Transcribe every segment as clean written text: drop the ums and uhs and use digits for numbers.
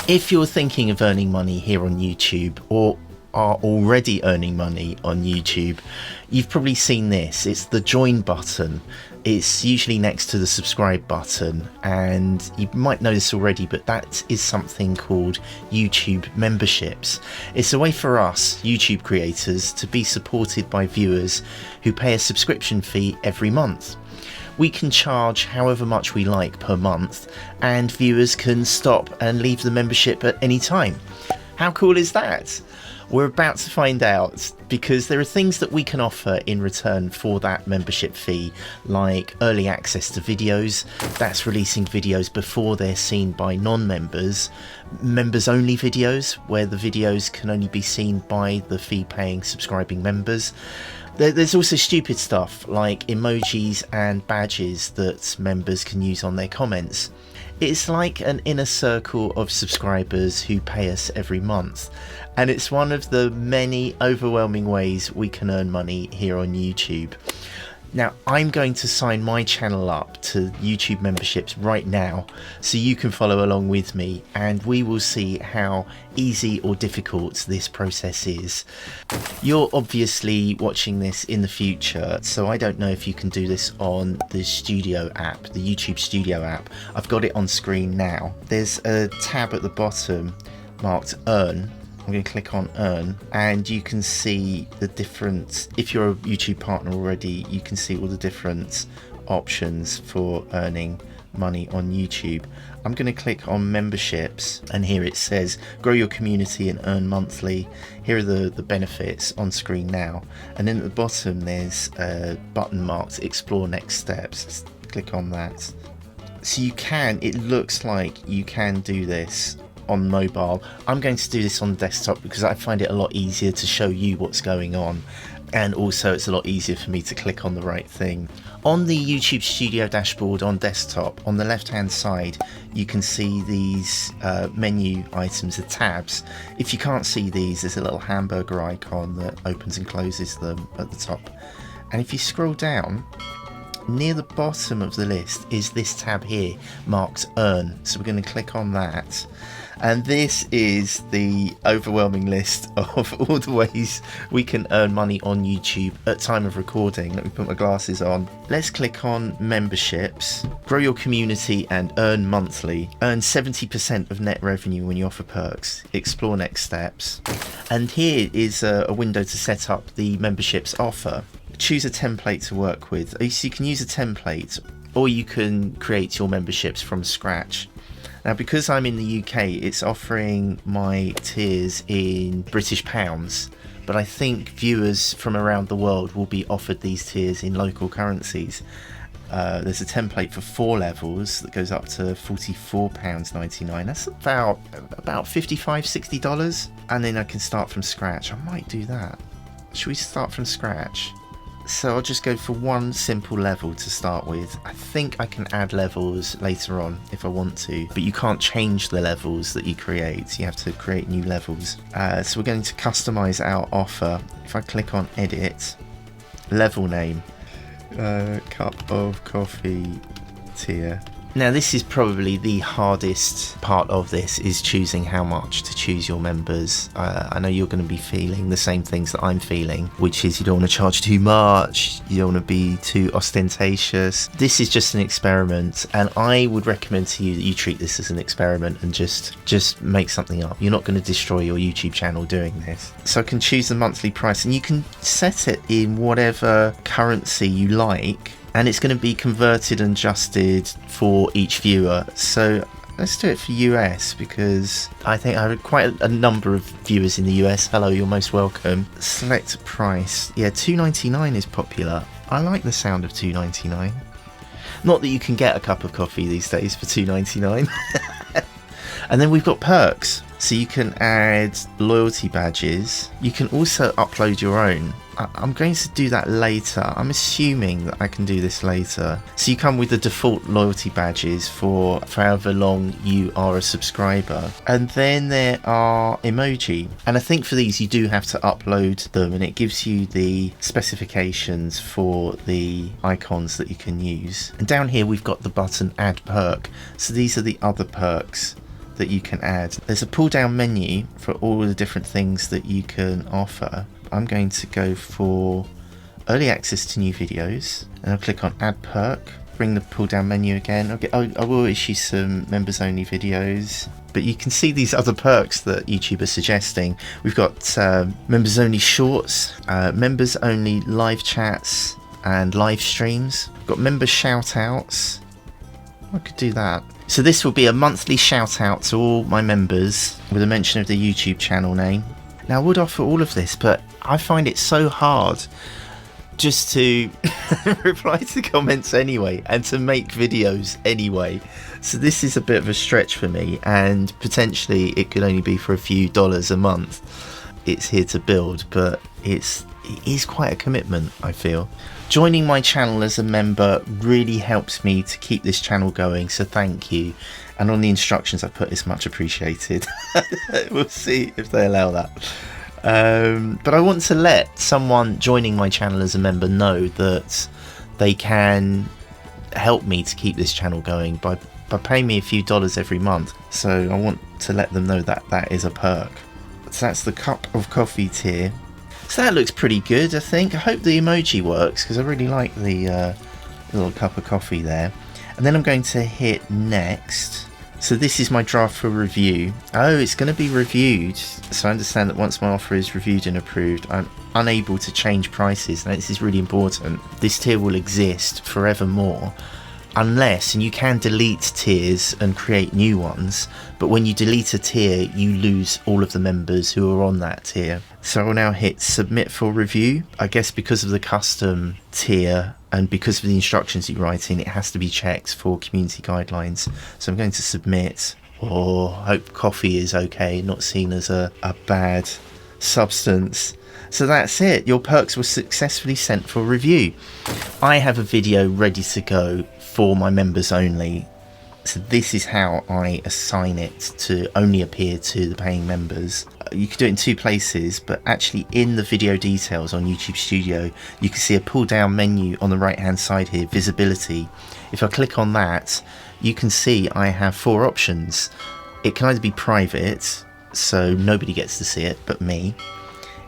If you're thinking of earning money here on YouTube, or are already earning money on YouTube, you've probably seen this. It's the join button. It's usually next to the subscribe button, and you might know this already, but that is something called YouTube memberships. It's a way for us YouTube creators to be supported by viewers who pay a subscription fee every month. We can charge however much we like per month, and viewers can stop and leave the membership at any time. How cool is that? We're about to find out, because there are things that we can offer in return for that membership fee, like early access to videos. That's releasing videos before they're seen by non-members. Members only videos, where the videos can only be seen by the fee paying subscribing members. There's also stupid stuff like emojis and badges that members can use on their comments. It's like an inner circle of subscribers who pay us every month, and it's one of the many overwhelming ways we can earn money here on YouTube. Now, I'm going to sign my channel up to YouTube memberships right now, so you can follow along with me, and we will see how easy or difficult this process is. You're obviously watching this in the future, so I don't know if you can do this on the Studio app, the YouTube Studio app. I've got it on screen now. There's a tab at the bottom marked Earn. I'm going to click on Earn, and you can see the different, if you're a YouTube partner already, you can see all the different options for earning money on YouTube. I'm going to click on memberships, and here it says grow your community and earn monthly. Here are the benefits on screen now, and then at the bottom there's a button marked explore next steps. Let's click on that. So you can, it looks like you can do this on mobile. I'm going to do this on desktop because I find it a lot easier to show you what's going on, and also it's a lot easier for me to click on the right thing. On the YouTube Studio dashboard on desktop, on the left hand side you can see these menu items, the tabs. If you can't see these, there's a little hamburger icon that opens and closes them at the top, and if you scroll down, near the bottom of the list is this tab here marked Earn. So we're going to click on that, and this is the overwhelming list of all the ways we can earn money on YouTube at time of recording. Let me put my glasses on. Let's click on memberships. Grow your community and earn monthly. Earn 70% of net revenue when you offer perks. Explore next steps. And here is a window to set up the memberships offer. Choose a template to work with. So you can use a template, or you can create your memberships from scratch. Now, because I'm in the UK, it's offering my tiers in British pounds, but I think viewers from around the world will be offered these tiers in local currencies. There's a template for 4 levels that goes up to £44.99. That's about $55–60, and then I can start from scratch. I might do that. Should we start from scratch? So I'll just go for one simple level to start with. I think I can add levels later on if I want to, but you can't change the levels that you create. You have to create new levels. So we're going to customize our offer. If I click on edit, level name, cup of coffee tier. Now, this is probably the hardest part of this, is choosing how much to choose your members. I know you're going to be feeling the same things that I'm feeling, which is you don't want to charge too much, you don't want to be too ostentatious. This is just an experiment, and I would recommend to you that you treat this as an experiment and just make something up. You're not going to destroy your YouTube channel doing this. So I can choose the monthly price, and you can set it in whatever currency you like, and it's going to be converted and adjusted for each viewer. So let's do it for US, because I think I have quite a number of viewers in the US. Hello, you're most welcome. Select price. Yeah, $2.99 is popular. I like the sound of $2.99. Not that you can get a cup of coffee these days for $2.99. And then we've got perks. So you can add loyalty badges. You can also upload your own. I'm going to do that later. I'm assuming that I can do this later. So you come with the default loyalty badges for however long you are a subscriber. And then there are emoji. And I think for these you do have to upload them, and it gives you the specifications for the icons that you can use. And down here we've got the button add perk. So these are the other perks that you can add. There's a pull down menu for all the different things that you can offer. I'm going to go for early access to new videos, and I'll click on add perk, bring the pull down menu again. I will issue some members only videos, but you can see these other perks that YouTube is suggesting. We've got members only shorts, members only live chats and live streams. We've got member shout outs. I could do that. So this will be a monthly shout out to all my members with a mention of the YouTube channel name. Now I would offer all of this, but I find it so hard just to reply to comments anyway and to make videos anyway. So this is a bit of a stretch for me, and potentially it could only be for a few dollars a month. It's here to build, but it is quite a commitment, I feel. Joining my channel as a member really helps me to keep this channel going, so thank you. And on the instructions I put, it's much appreciated. We'll see if they allow that. But I want to let someone joining my channel as a member know that they can help me to keep this channel going by paying me a few dollars every month. So I want to let them know that that is a perk. So that's the cup of coffee tier. So that looks pretty good, I think. I hope the emoji works, because I really like the little cup of coffee there. And then I'm going to hit next. So this is my draft for review. Oh, it's going to be reviewed. So I understand that once my offer is reviewed and approved, I'm unable to change prices. Now this is really important. This tier will exist forevermore. Unless, and you can delete tiers and create new ones, but when you delete a tier, you lose all of the members who are on that tier. So I'll now hit submit for review. I guess because of the custom tier and because of the instructions you write in, it has to be checked for community guidelines. So I'm going to submit, or hope coffee is okay, not seen as a bad substance. So that's it. Your perks were successfully sent for review. I have a video ready to go for my members only. So this is how I assign it to only appear to the paying members. You can do it in two places, but actually in the video details on YouTube Studio, you can see a pull down menu on the right hand side here, visibility. If I click on that, you can see I have 4 options. It can either be private, so nobody gets to see it but me.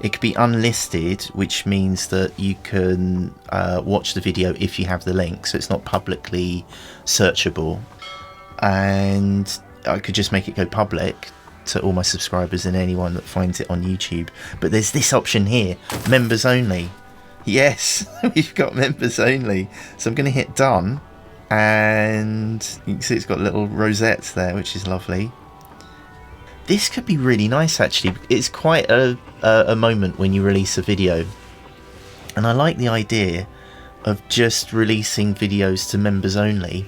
It could be unlisted, which means that you can watch the video if you have the link, so it's not publicly searchable. And I could just make it go public to all my subscribers and anyone that finds it on YouTube. But there's this option here, members only. Yes, we've got members only. So I'm going to hit done, and you can see it's got little rosettes there, which is lovely. This could be really nice actually. It's quite a moment when you release a video, and I like the idea of just releasing videos to members only,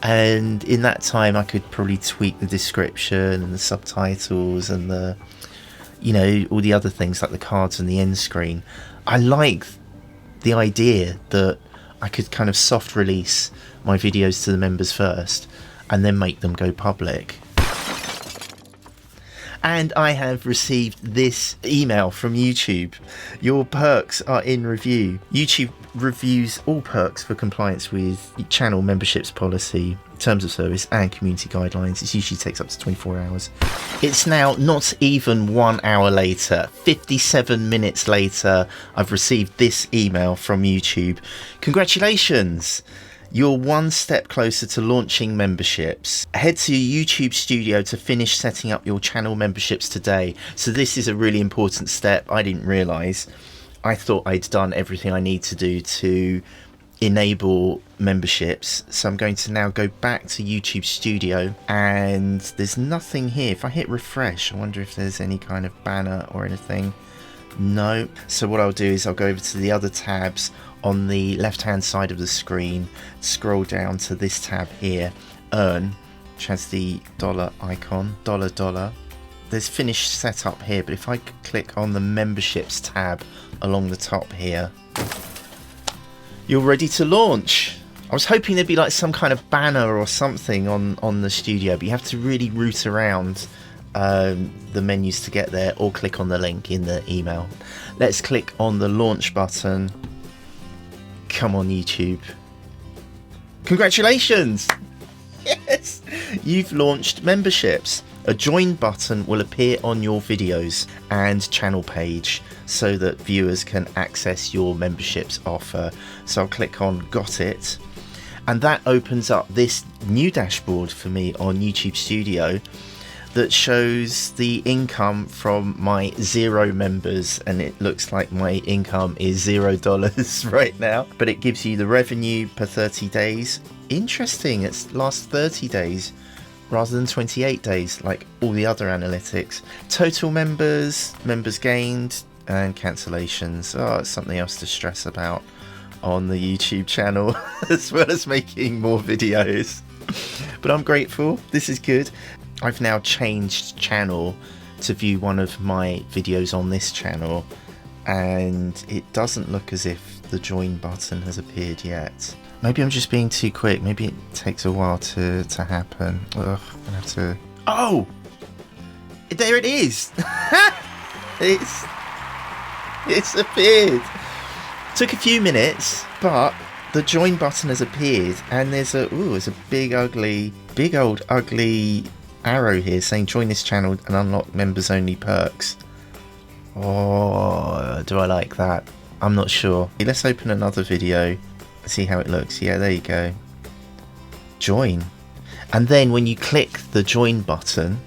and in that time I could probably tweak the description and the subtitles and the, you know, all the other things like the cards and the end screen. I like the idea that I could kind of soft release my videos to the members first and then make them go public. And I have received this email from YouTube. Your perks are in review. YouTube reviews all perks for compliance with channel memberships policy, terms of service and community guidelines. It usually takes up to 24 hours. It's now not even 1 hour later, 57 minutes later, I've received this email from YouTube. Congratulations! You're one step closer to launching memberships. Head to YouTube Studio to finish setting up your channel memberships today. So this is a really important step. I didn't realise. I thought I'd done everything I need to do to enable memberships. So I'm going to now go back to YouTube Studio, and there's nothing here. If I hit refresh, I wonder if there's any kind of banner or anything. No. So what I'll do is I'll go over to the other tabs on the left hand side of the screen, scroll down to this tab here, earn, which has the dollar icon, dollar. There's finished setup here, but if I click on the memberships tab along the top here, you're ready to launch. I was hoping there'd be like some kind of banner or something on the studio, but you have to really root around the menus to get there, or click on the link in the email. Let's click on the launch button. Come on, YouTube. Congratulations! Yes! You've launched memberships. A join button will appear on your videos and channel page so that viewers can access your memberships offer. So I'll click on Got It, and that opens up this new dashboard for me on YouTube Studio that shows the income from my 0 members, and it looks like my income is $0 right now, but it gives you the revenue per 30 days. Interesting, it's last 30 days rather than 28 days like all the other analytics. Total members, members gained, and cancellations. Oh, it's something else to stress about on the YouTube channel as well as making more videos. But I'm grateful, this is good. I've now changed channel to view one of my videos on this channel, and it doesn't look as if the join button has appeared yet. Maybe I'm just being too quick. Maybe it takes a while to happen. Ugh, I'm gonna have to... Oh! There it is! It's appeared! Took a few minutes, but the join button has appeared, and there's a big old ugly arrow here saying join this channel and unlock members only perks. Oh, do I like that? I'm not sure. Let's open another video, see how it looks. Yeah, there you go. Join. And then when you click the join button,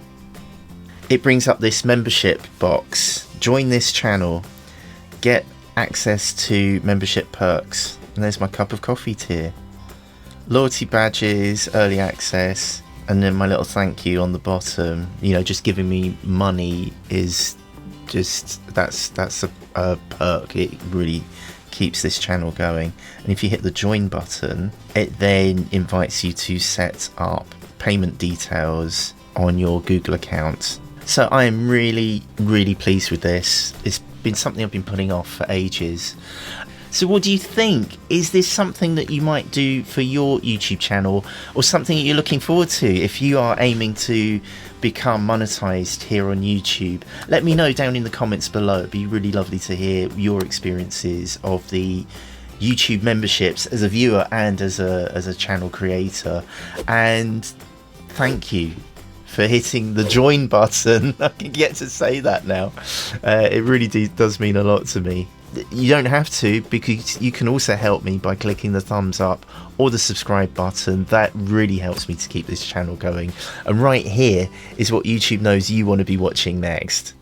it brings up this membership box. Join this channel, get access to membership perks. And there's my cup of coffee tier. Loyalty badges, early access, and then my little thank you on the bottom. You know, just giving me money is just, that's a perk. It really keeps this channel going. And if you hit the join button, it then invites you to set up payment details on your Google account. So I am really pleased with this. It's been something I've been putting off for ages. So what do you think? Is this something that you might do for your YouTube channel, or something that you're looking forward to if you are aiming to become monetized here on YouTube? Let me know down in the comments below. It'd be really lovely to hear your experiences of the YouTube memberships as a viewer and as a channel creator. And thank you for hitting the join button. I can get to say that now. It really does mean a lot to me. You don't have to, because you can also help me by clicking the thumbs up or the subscribe button. That really helps me to keep this channel going. And right here is what YouTube knows you want to be watching next.